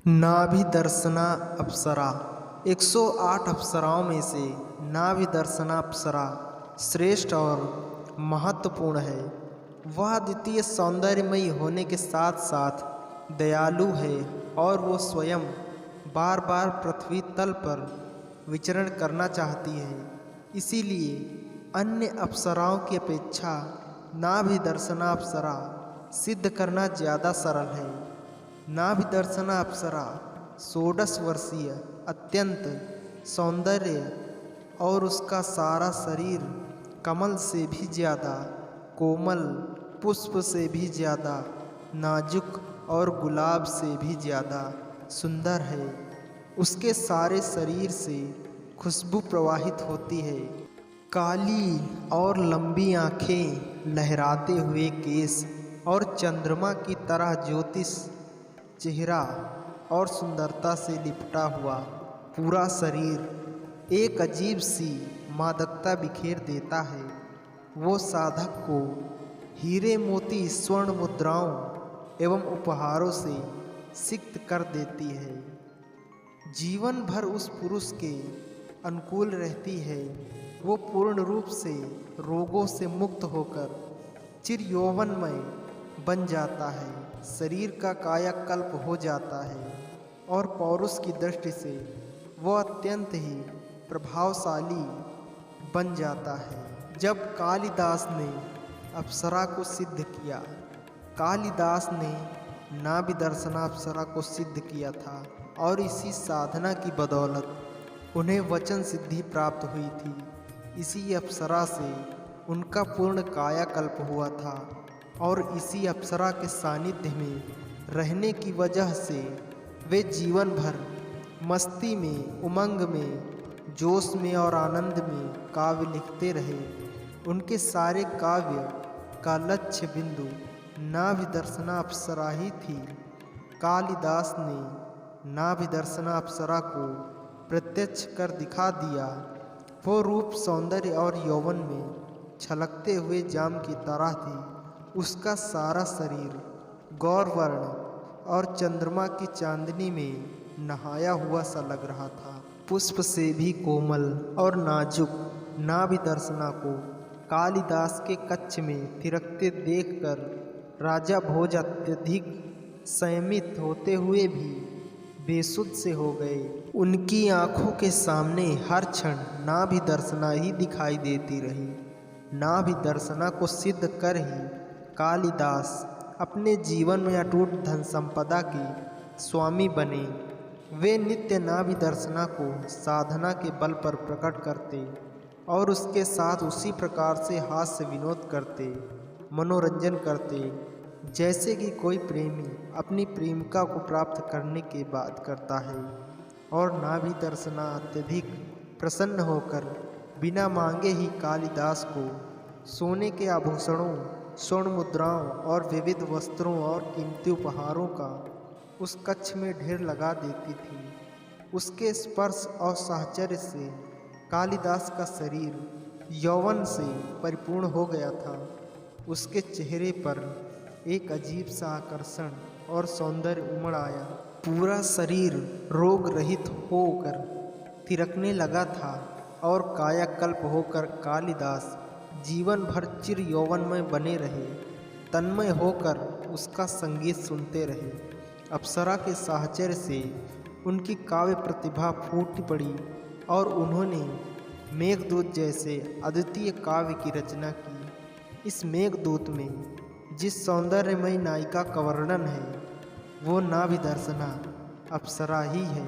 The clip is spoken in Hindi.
नाभिदर्शना अप्सरा 108 अप्सराओं में से नाभिदर्शना अप्सरा श्रेष्ठ और महत्वपूर्ण है। वह द्वितीय सौंदर्यमयी होने के साथ साथ दयालु है और वो स्वयं बार बार पृथ्वी तल पर विचरण करना चाहती है। इसीलिए अन्य अप्सराओं की अपेक्षा नाभिदर्शना अप्सरा सिद्ध करना ज़्यादा सरल है। नाभिदर्शना अप्सरा 16 वर्षीय अत्यंत सौंदर्य और उसका सारा शरीर कमल से भी ज़्यादा कोमल, पुष्प से भी ज़्यादा नाजुक और गुलाब से भी ज़्यादा सुंदर है। उसके सारे शरीर से खुशबू प्रवाहित होती है। काली और लंबी आँखें, लहराते हुए केस और चंद्रमा की तरह ज्योतिष चेहरा और सुंदरता से लिपटा हुआ पूरा शरीर एक अजीब सी मादकता बिखेर देता है। वो साधक को हीरे मोती स्वर्ण मुद्राओं एवं उपहारों से सिक्त कर देती है। जीवन भर उस पुरुष के अनुकूल रहती है। वो पूर्ण रूप से रोगों से मुक्त होकर चिर यौवनमय बन जाता है। शरीर का कायाकल्प हो जाता है और पौरुष की दृष्टि से वह अत्यंत ही प्रभावशाली बन जाता है। जब कालिदास ने अप्सरा को सिद्ध किया, कालिदास ने नाभिदर्शना अप्सरा को सिद्ध किया था और इसी साधना की बदौलत उन्हें वचन सिद्धि प्राप्त हुई थी। इसी अप्सरा से उनका पूर्ण कायाकल्प हुआ था और इसी अप्सरा के सानिध्य में रहने की वजह से वे जीवन भर मस्ती में, उमंग में, जोश में और आनंद में काव्य लिखते रहे। उनके सारे काव्य का लक्ष्य बिंदु नाभिदर्शना अप्सरा ही थी। कालिदास ने नाभिदर्शना अप्सरा को प्रत्यक्ष कर दिखा दिया। वो रूप, सौंदर्य और यौवन में छलकते हुए जाम की तरह थी। उसका सारा शरीर गौरवर्ण और चंद्रमा की चांदनी में नहाया हुआ सा लग रहा था। पुष्प से भी कोमल और नाजुक नाभिदर्शना को कालिदास के कक्ष में थिरकते देखकर राजा भोज अत्यधिक संयमित होते हुए भी बेसुध से हो गए। उनकी आंखों के सामने हर क्षण नाभिदर्शना ही दिखाई देती रही। नाभिदर्शना को सिद्ध कर ही कालिदास अपने जीवन में अटूट धन संपदा के स्वामी बने। वे नित्य नाभिदर्शना को साधना के बल पर प्रकट करते और उसके साथ उसी प्रकार से हास्य विनोद करते, मनोरंजन करते जैसे कि कोई प्रेमी अपनी प्रेमिका को प्राप्त करने के बाद करता है। और नाभिदर्शना अत्यधिक प्रसन्न होकर बिना मांगे ही कालिदास को सोने के आभूषणों, स्वर्ण मुद्राओं और विविध वस्त्रों और कीमती उपहारों का उस कक्ष में ढेर लगा देती थी। उसके स्पर्श और साहचर्य से कालिदास का शरीर यौवन से परिपूर्ण हो गया था। उसके चेहरे पर एक अजीब सा आकर्षण और सौंदर्य उमड़ आया। पूरा शरीर रोग रहित होकर थिरकने लगा था और कायाकल्प होकर कालिदास जीवन भर चिर यौवन में बने रहे, तन्मय होकर उसका संगीत सुनते रहे। अप्सरा के साहचर्य से उनकी काव्य प्रतिभा फूट पड़ी और उन्होंने मेघदूत जैसे अद्वितीय काव्य की रचना की। इस मेघदूत में जिस सौंदर्यमयी नायिका का वर्णन है वो नाभिदर्शना अप्सरा ही है।